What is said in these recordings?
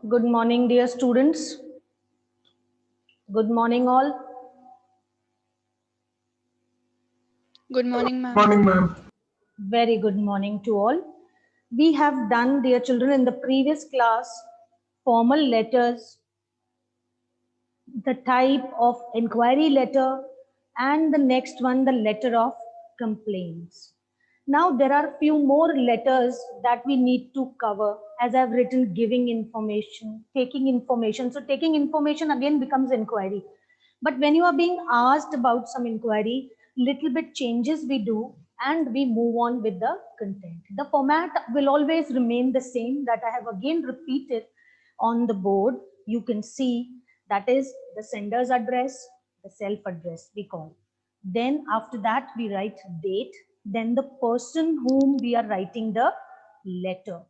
Good morning, dear students. Good morning, all. Good morning, Good ma'am. morning, ma'am. Very good morning to all. We have done, dear children, in the previous class, formal letters, the type of inquiry letter, and the next one, the letter of complaints. Now, there are few more letters that we need to cover, as I've written, giving information, taking information. So, taking information again becomes inquiry. But when you are being asked about some inquiry, little bit changes we do and we move on with the content. The format will always remain the same that I have again repeated on the board. You can see that is the sender's address, the self address we call. Then after that we write date, then the person whom we are writing the letter.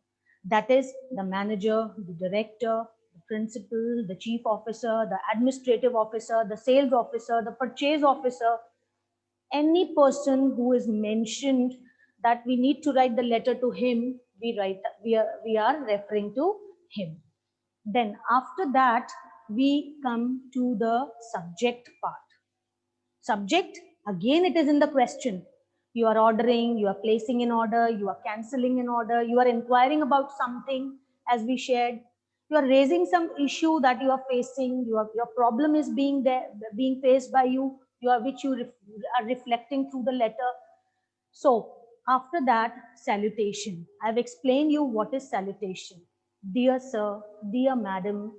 That is the manager, the director, the principal, the chief officer, the administrative officer, the sales officer, the purchase officer, any person who is mentioned that we need to write the letter to him, we are referring to him. Then after that, we come to the subject part. Subject, again, it is in the question. You are ordering, you are placing in order, you are canceling in order, you are inquiring about something, as we shared. You are raising some issue that you are facing, your problem is being there, being faced by you, which you are reflecting through the letter. So, after that, salutation. I've explained you what is salutation. Dear sir, dear madam,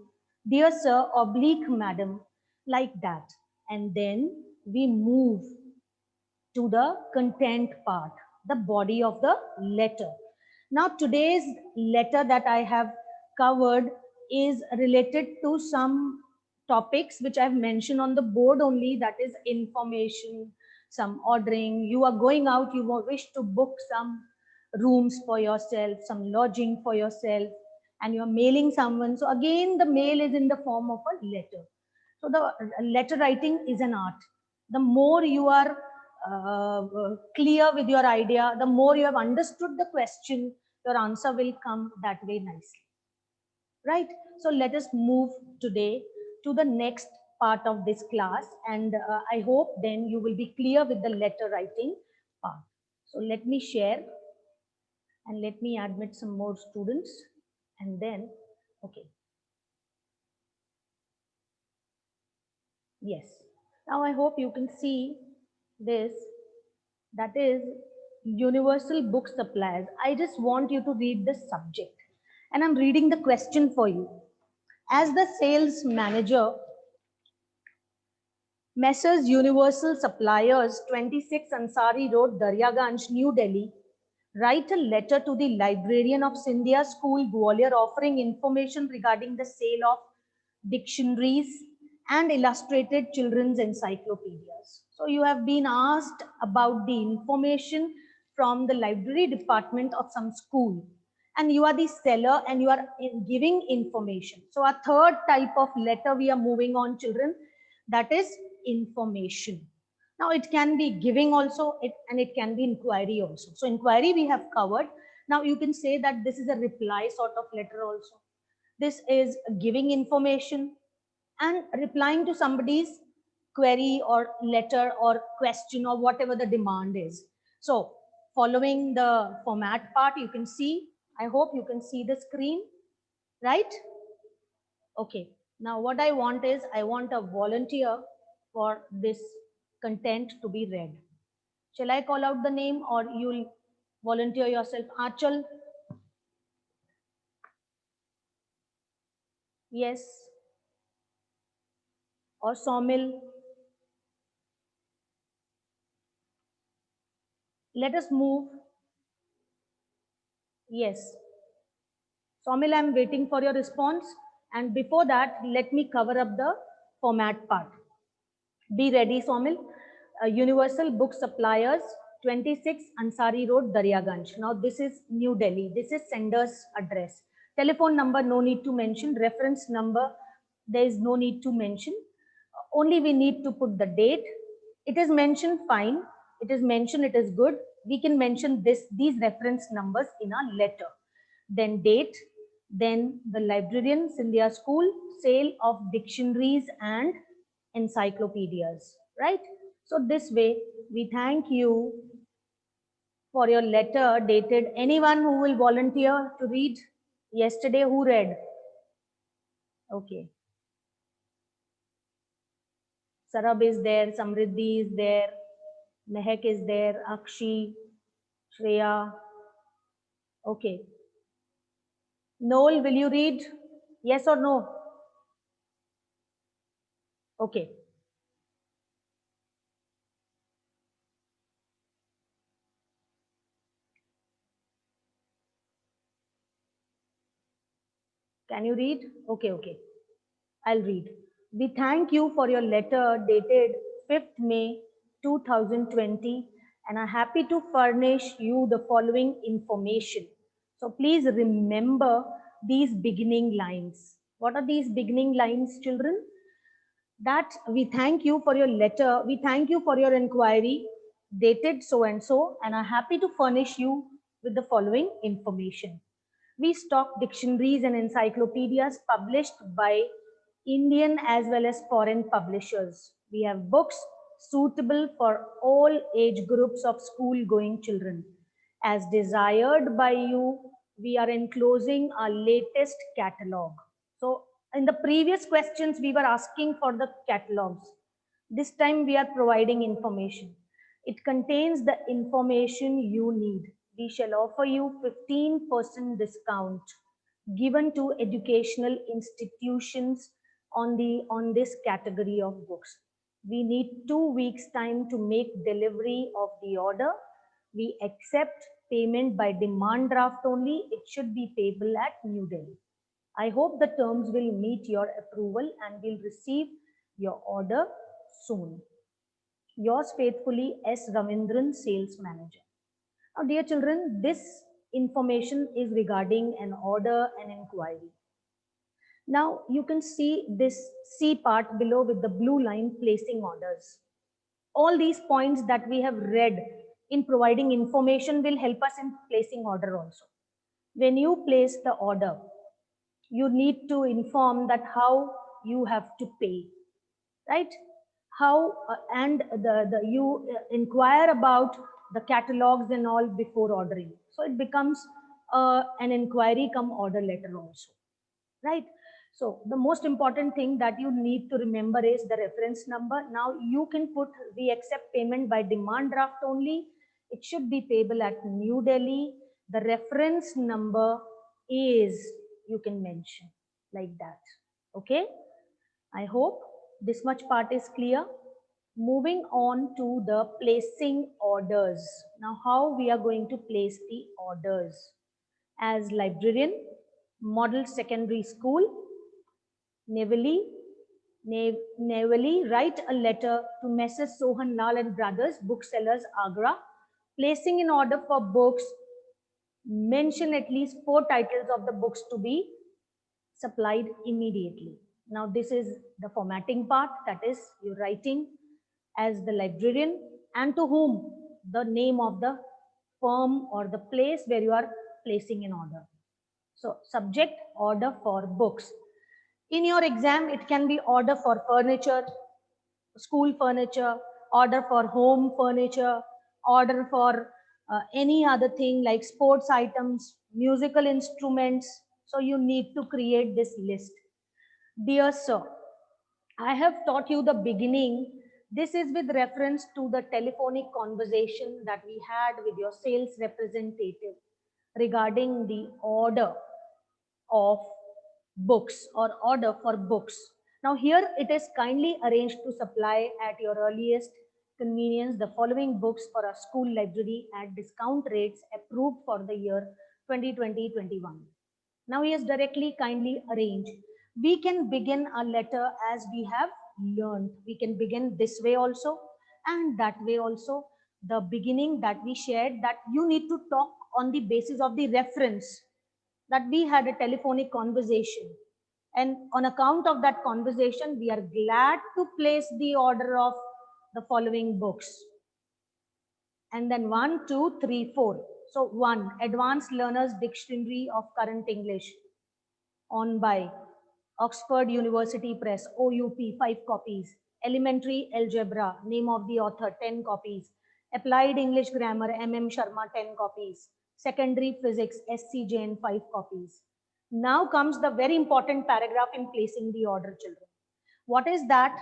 dear sir, oblique madam, like that. And then we move to the content part, the body of the letter. Now, today's letter that I have covered is related to some topics which I've mentioned on the board only, that is information, some ordering. You are going out, you wish to book some rooms for yourself, some lodging for yourself, and you're mailing someone. So, again, the mail is in the form of a letter. So, the letter writing is an art. The more you are clear with your idea, the more you have understood the question, your answer will come that way nicely. Right? So let us move today to the next part of this class, and I hope then you will be clear with the letter writing part. So let me share and let me admit some more students, and then, okay, yes. Now I hope you can see this, that is universal book suppliers. I just want you to read the subject, and I'm reading the question for you. As the sales manager, Messrs Universal Suppliers, 26 Ansari Road, Daryaganj, New Delhi, write a letter to the librarian of Scindia School, Gwalior, offering information regarding the sale of dictionaries and illustrated children's encyclopedias. So you have been asked about the information from the library department of some school, and you are the seller and you are giving information. So a third type of letter we are moving on, children, that is information. Now it can be giving also, and it can be inquiry also. So inquiry we have covered. Now you can say that this is a reply sort of letter also. This is giving information and replying to somebody's query or letter or question or whatever the demand is. So following the format part, you can see, I hope you can see the screen, right? Okay. Now what I want is, I want a volunteer for this content to be read. Shall I call out the name or you'll volunteer yourself? Achal? Yes. Or Somil? Let us move. Yes. Somil, I'm waiting for your response. And before that, let me cover up the format part. Be ready, Somil. Universal Book Suppliers, 26 Ansari Road, Daryaganj. Now, this is New Delhi. This is sender's address. Telephone number, no need to mention. Reference number, there is no need to mention. Only we need to put the date. It is mentioned, fine. It is mentioned, it is good. We can mention these reference numbers in our letter. Then date, Then the librarian, Scindia School, sale of dictionaries and encyclopedias, right? So this way, we thank you for your letter dated. Anyone who will volunteer to read? Yesterday, who read? Okay. Sarab is there, Samriddhi is there, Mehak is there, Akshi, Shreya. Okay. Noel, will you read? Yes or no? Okay. Can you read? Okay, okay. I'll read. We thank you for your letter dated 5th May 2020 and are happy to furnish you the following information. So please remember these beginning lines. What are these beginning lines, children? That we thank you for your letter, we thank you for your inquiry dated so and are happy to furnish you with the following information. We stock dictionaries and encyclopedias published by Indian as well as foreign publishers. We have books suitable for all age groups of school going children. As desired by you, we are enclosing our latest catalog. So in the previous questions, we were asking for the catalogs. This time we are providing information. It contains the information you need. We shall offer you 15% discount given to educational institutions on this category of books. We need 2 weeks time to make delivery of the order. We accept payment by demand draft only. It should be payable at New Delhi. I hope the terms will meet your approval and will receive your order soon. Yours faithfully, S. Ravindran, Sales Manager. Now, dear children, this information is regarding an order and inquiry. Now, you can see this C part below with the blue line, placing orders. All these points that we have read in providing information will help us in placing order also. When you place the order, you need to inform that how you have to pay, right? How and the you inquire about the catalogs and all before ordering. So it becomes an inquiry come order letter also, right? So the most important thing that you need to remember is the reference number. Now you can put we accept payment by demand draft only. It should be payable at New Delhi. The reference number is, you can mention like that. Okay. I hope this much part is clear. Moving on to the placing orders. Now how we are going to place the orders. As librarian, Model Secondary School, Nevali, write a letter to Messrs. Sohan Lal and Brothers, booksellers, Agra, placing in order for books. Mention at least 4 titles of the books to be supplied immediately. Now this is the formatting part, that is you're writing as the librarian and to whom, the name of the firm or the place where you are placing an order. So subject, order for books. In your exam, it can be order for furniture, school furniture, order for home furniture, order for any other thing like sports items, musical instruments. So you need to create this list. Dear sir, I have taught you the beginning. This is with reference to the telephonic conversation that we had with your sales representative regarding the order of books or order for books. Now here it is kindly arranged to supply at your earliest convenience the following books for a school library at discount rates approved for the year 2020-21. Now he has directly kindly arranged. We can begin a letter as we have learned. We can begin this way also and that way also. The beginning that we shared, that you need to talk on the basis of the reference that we had a telephonic conversation, and on account of that conversation we are glad to place the order of the following books. And then 1 2 3 4. So 1, Advanced Learners Dictionary of Current English. on by Oxford University Press, OUP, 5 copies. Elementary Algebra, name of the author, 10 copies. Applied English Grammar, MM Sharma, 10 copies. Secondary Physics, SC Jain, 5 copies. Now comes the very important paragraph in placing the order, children. What is that?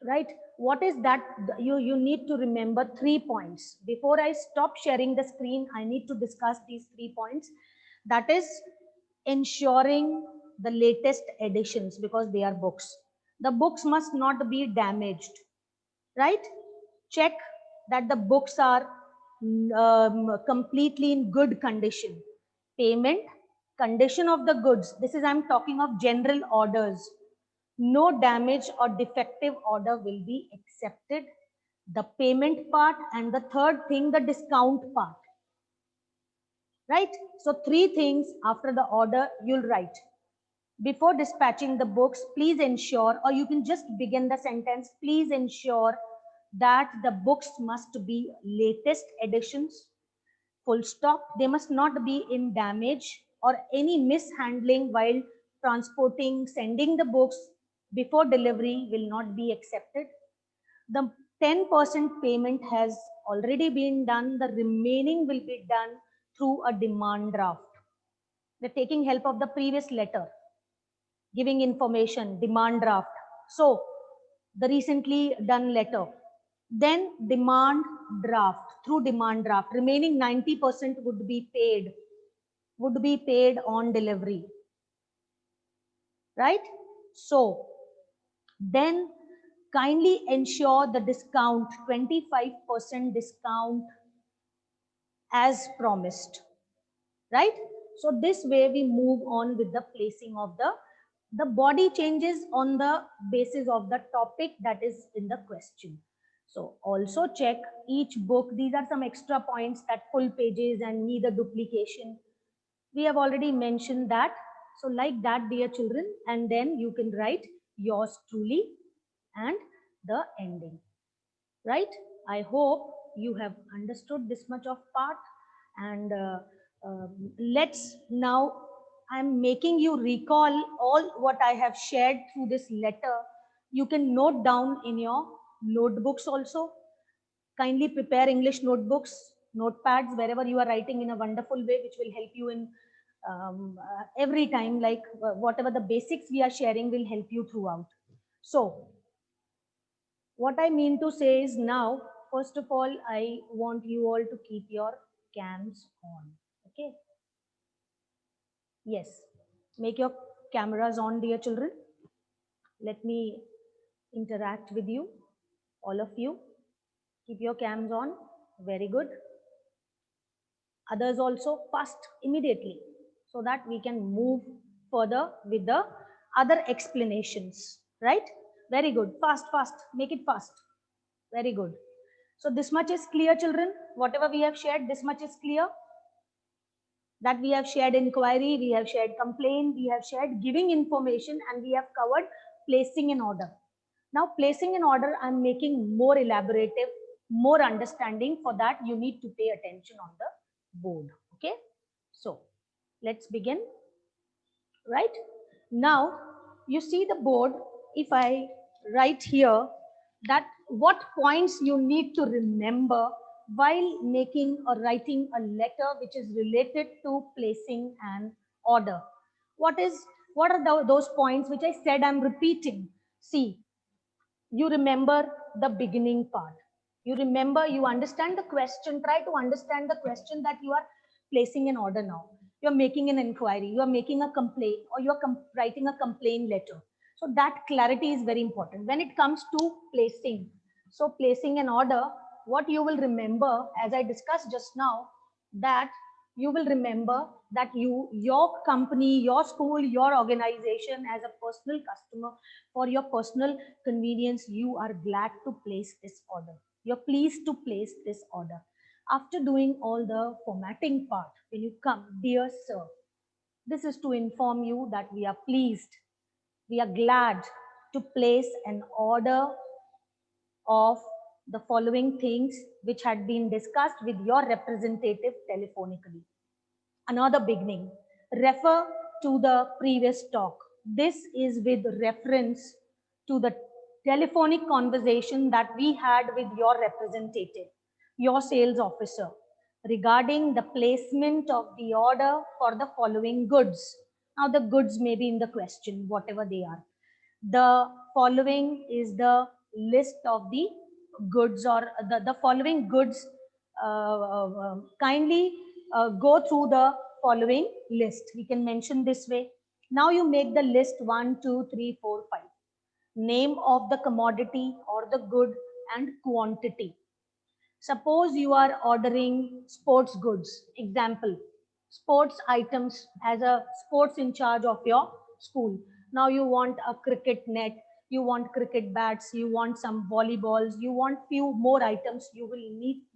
Right? What is that? You need to remember 3 points. Before I stop sharing the screen, I need to discuss these 3 points. That is ensuring the latest editions, because they are books. The books must not be damaged, right? Check that the books are completely in good condition. Payment, condition of the goods. This is, I'm talking of general orders. No damage or defective order will be accepted. The payment part, and the third thing, the discount part. Right? So 3 things after the order you'll write. Before dispatching the books, please ensure, or you can just begin the sentence, please ensure that the books must be latest editions, full stop. They must not be in damage or any mishandling while transporting, sending the books before delivery will not be accepted. The 10% payment has already been done. The remaining will be done through a demand draft. They're taking help of the previous letter, giving information, demand draft. So the recently done letter, then demand draft, through demand draft, remaining 90% would be paid on delivery, right? So then kindly ensure the discount, 25% discount as promised, right? So this way we move on with the placing of the body changes on the basis of the topic that is in the question. So also check each book. These are some extra points, that full pages and neither duplication. We have already mentioned that. So like that, dear children, and then you can write yours truly and the ending, right? I hope you have understood this much of part. And let's now, I'm making you recall all what I have shared through this letter. You can note down in your notebooks also. Kindly prepare English notebooks, notepads, wherever you are writing in a wonderful way, which will help you in every time, like whatever the basics we are sharing will help you throughout. So what I mean to say is, now, first of all, I want you all to keep your cams on. Okay. Yes. Make your cameras on, dear children. Let me interact with you, all of you. Keep your cams on. Very good. Others also, fast, immediately, so that we can move further with the other explanations, right? Very good. Fast, fast. Make it fast. Very good. So this much is clear, children. Whatever we have shared, this much is clear. That we have shared inquiry, we have shared complaint, we have shared giving information, and we have covered placing an order. Now placing an order, I'm making more elaborative, more understanding. For that, you need to pay attention on the board. Okay. So let's begin. Right now, you see the board. If I write here that what points you need to remember while making or writing a letter which is related to placing an order. What are those points which I said I'm repeating? See, you remember the beginning part. You remember, you understand the question. Try to understand the question that you are placing an order now. You're making an inquiry, you are making a complaint, or you're writing a complaint letter. So that clarity is very important when it comes to placing. So placing an order, what you will remember, as I discussed just now, that you will remember that your company, your school, your organization, as a personal customer, for your personal convenience, you are glad to place this order. You're pleased to place this order. After doing all the formatting part, when you come, dear sir, this is to inform you that we are pleased, we are glad to place an order of the following things which had been discussed with your representative telephonically. Another beginning. Refer to the previous talk. This is with reference to the telephonic conversation that we had with your representative, your sales officer, regarding the placement of the order for the following goods. Now, the goods may be in the question, whatever they are. The following is the list of the goods, or the following goods. Kindly go through the following list. We can mention this way. Now you make the list 1, 2, 3, 4, 5. Name of the commodity or the good and quantity. Suppose you are ordering sports goods. Example, sports items as a sports in charge of your school. Now you want a cricket net, you want cricket bats, you want some volleyballs, you want few more items. You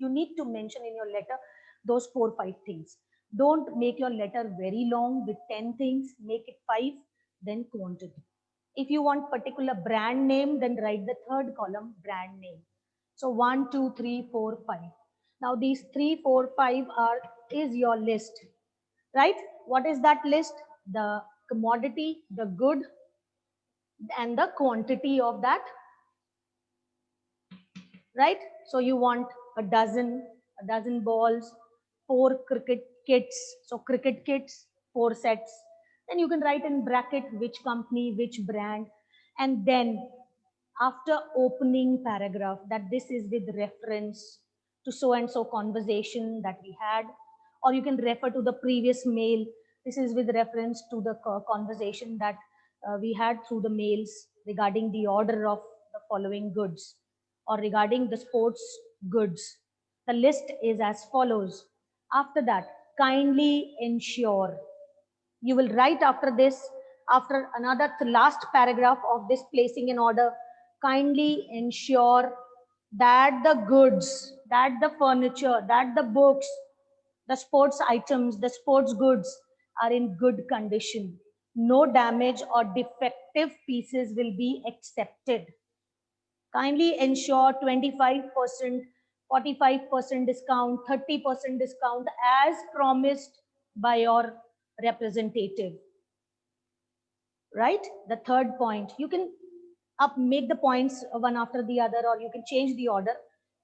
need to mention in your letter those 4-5 things. Don't make your letter very long with 10 things, make it 5, then quantity. If you want particular brand name, then write the third column, brand name. So 1, 2, 3, 4, 5. Now these 3, 4, 5 is your list, right? What is that list? The commodity, the good, and the quantity of that, right? So you want a dozen balls, 4 cricket kits. So cricket kits, 4 sets. Then you can write in bracket which company, which brand, and then after opening paragraph that this is with reference to so and so conversation that we had, or you can refer to the previous mail. This is with reference to the conversation that we had through the mails regarding the order of the following goods, or regarding the sports goods. The list is as follows. After that, kindly ensure. You will write after this, after another last paragraph of this placing in order, kindly ensure that the goods, that the furniture, that the books, the sports items, the sports goods are in good condition. No damage or defective pieces will be accepted. Kindly ensure 25%, 45% discount, 30% discount as promised by your representative. Right? The third point, you can make the points one after the other, or you can change the order.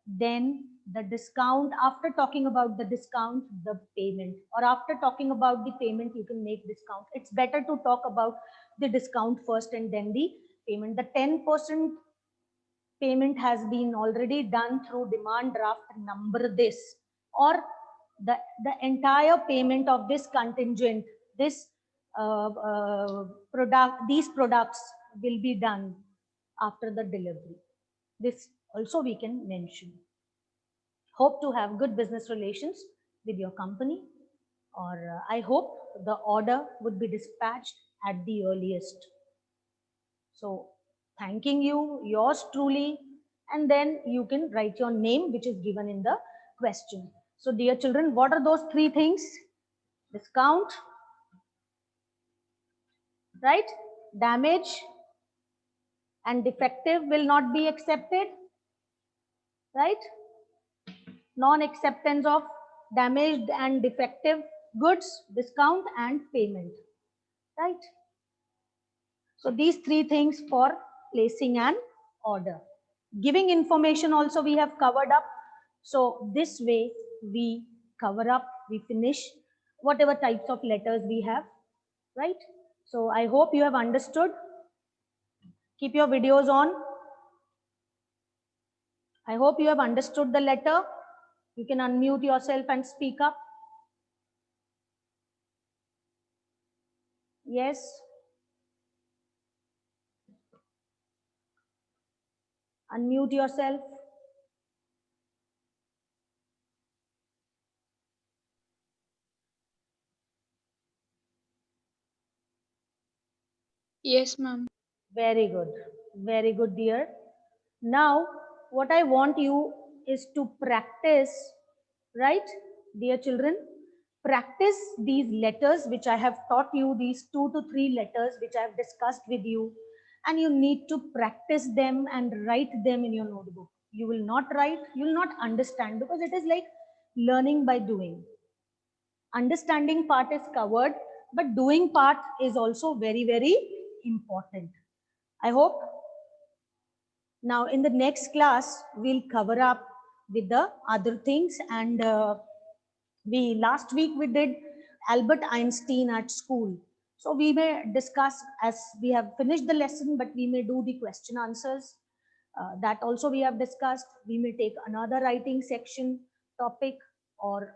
Then the discount, after talking about the discount, the payment, or after talking about the payment, you can make discount. It's better to talk about the discount first and then the payment. The 10% payment has been already done through demand draft number this, or the entire payment of this contingent, this these products will be done after the delivery. This also we can mention. Hope to have good business relations with your company, or I hope the order would be dispatched at the earliest. So thanking you, yours truly, and then you can write your name, which is given in the question. So dear children, what are those 3 things? Discount, right? Damage and defective will not be accepted, right? Non-acceptance of damaged and defective goods, discount and payment, right? So these 3 things for placing an order. Giving information also we have covered up. So this way we cover up, we finish whatever types of letters we have, right? So I hope you have understood. Keep your videos on. I hope you have understood the letter. You can unmute yourself and speak up. Yes. Unmute yourself. Yes, ma'am. Very good. Very good, dear. Now, what I want you is to practice, right, dear children? Practice these letters which I have taught you, these 2 to 3 letters which I have discussed with you, and you need to practice them and write them in your notebook. You will not write, you will not understand, because it is like learning by doing. Understanding part is covered, but doing part is also very, very important. I hope now in the next class, we'll cover up with the other things. And we last week we did Albert Einstein at school. So we may discuss as we have finished the lesson, but we may do the question answers. That also we have discussed. We may take another writing section topic, or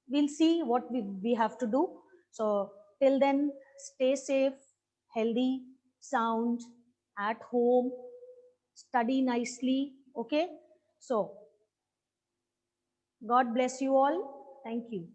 we'll see what we have to do. So till then, stay safe, healthy, sound, at home, study nicely. Okay. So God bless you all. Thank you.